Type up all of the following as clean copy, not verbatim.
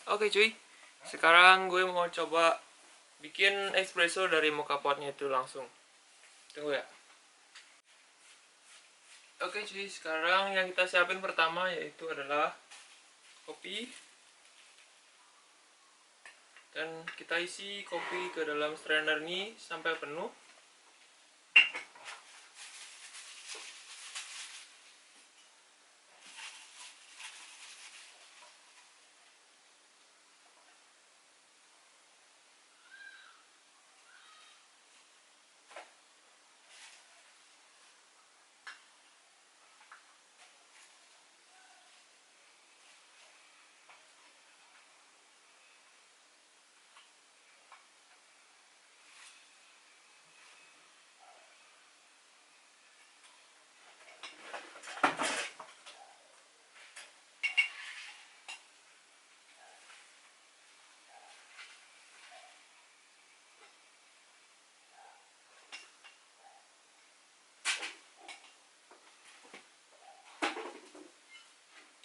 Oke cuy, sekarang gue mau coba bikin espresso dari mocha potnya itu langsung. Tunggu ya. Oke cuy, sekarang yang kita siapin pertama yaitu adalah kopi. Dan kita isi kopi ke dalam strainer ini sampai penuh.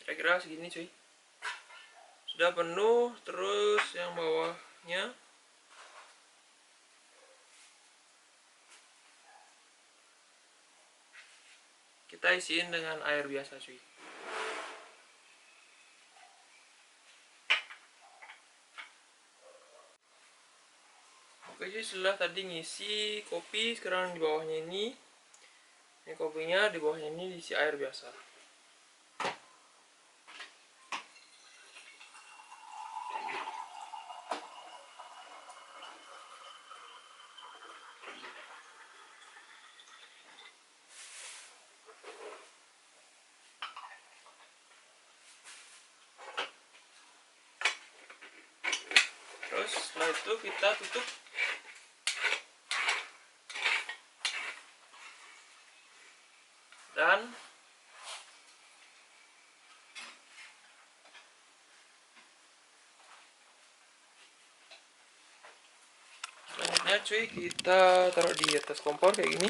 Kira-kira segini cuy. Sudah penuh, terus yang bawahnya kita isiin dengan air biasa cuy. Oke cuy, setelah tadi ngisi kopi, sekarang di bawahnya ini kopinya, di bawahnya ini diisi air biasa. Terus setelah itu kita tutup. Dan selanjutnya cuy, kita taruh di atas kompor kayak gini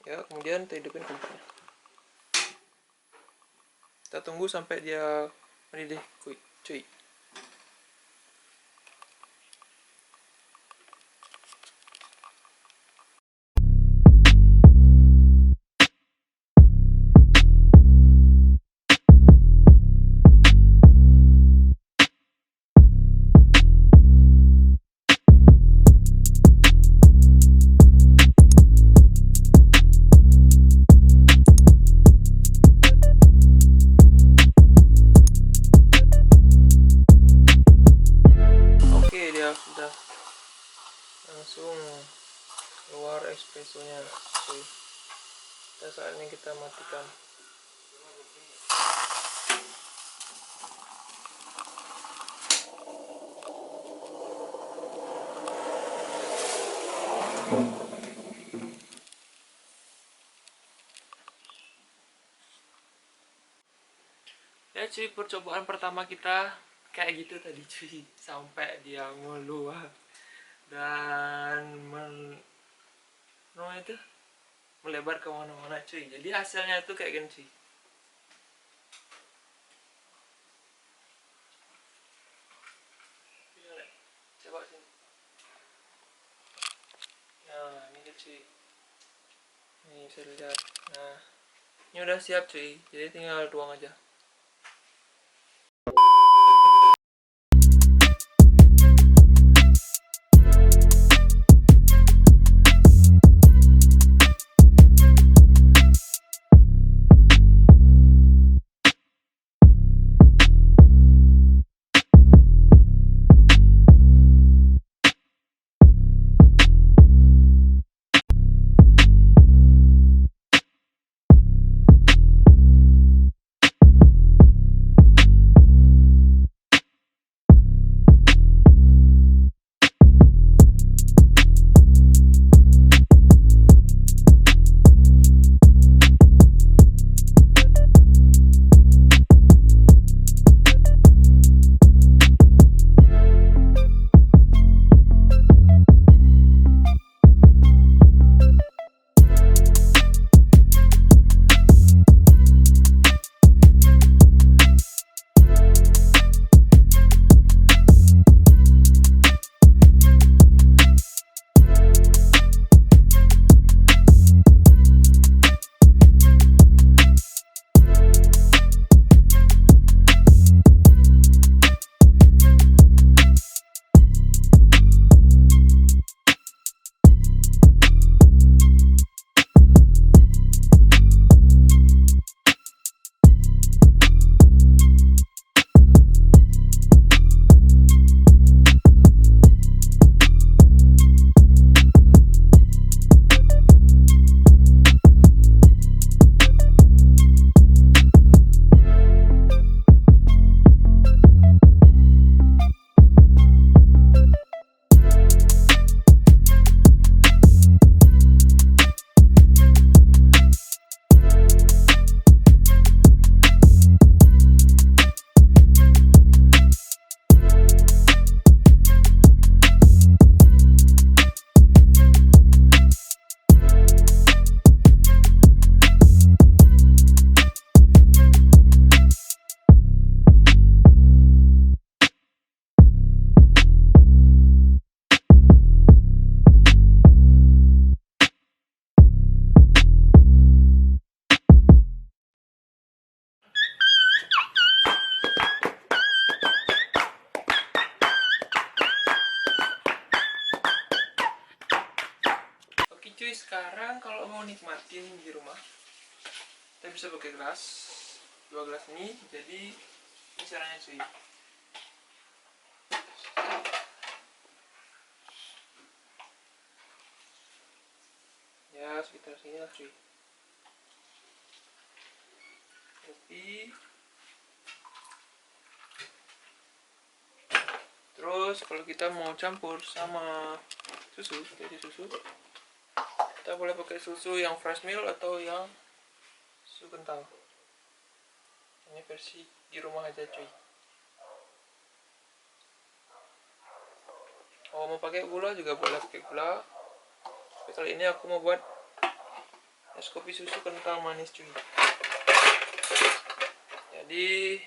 ya, kemudian kita hidupin kompornya. Kita tunggu sampai dia mendidih cuy. Udah langsung keluar espressonya cuy. Saatnya kita matikan. Ya cuy, percobaan pertama kita kayak gitu tadi cuy, sampai dia meluap dan itu melebar kemana-mana cuy. Jadi hasilnya itu kayak gini cuy. Coba sini. Nah ini cuy, ini bisa lihat. Nah ini udah siap cuy, jadi tinggal tuang aja. sekarang kalau mau nikmatin di rumah kita bisa pakai gelas, 2 gelas ini. Jadi ini caranya cuy. Ya sekitar sini lah cuy. Kopi. Terus kalau kita mau campur sama susu, jadi susu, kita boleh pakai susu yang fresh milk atau yang susu kental. Ini versi di rumah aja cuy. Kalau mau pakai gula juga boleh pakai gula. Tapi kali ini aku mau buat es kopi susu kental manis cuy. Jadi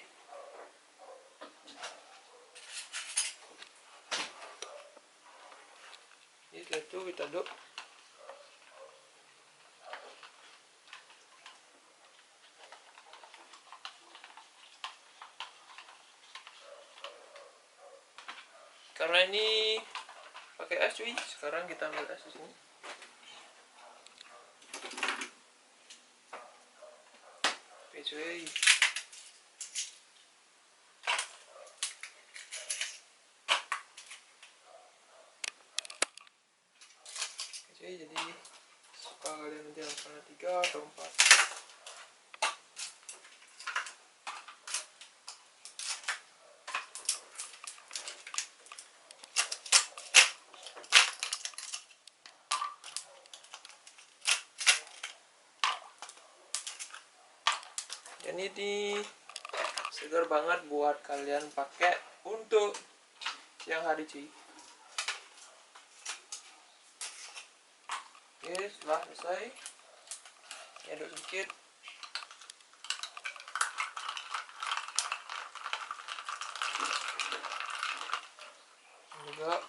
setelah itu kita aduk. Karena ini pakai es cuy, sekarang kita ambil es di sini. Oke cuy. Oke, jadi suka kalian nanti angkanya 3 atau 4. Dan ini segar banget buat kalian pakai untuk siang hari cuy. Oke, setelah selesai aduk sedikit. Juga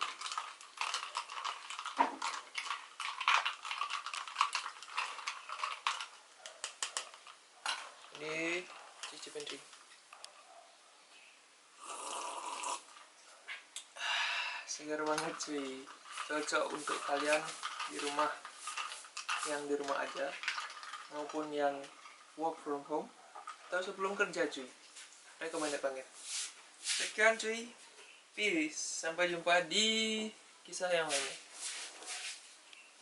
ini cicipin cuy. Segar banget cuy, cocok untuk kalian di rumah, yang di rumah aja maupun yang work from home atau sebelum kerja cuy. Recommended banget. Sekian cuy, peace, sampai jumpa di kisah yang lainnya.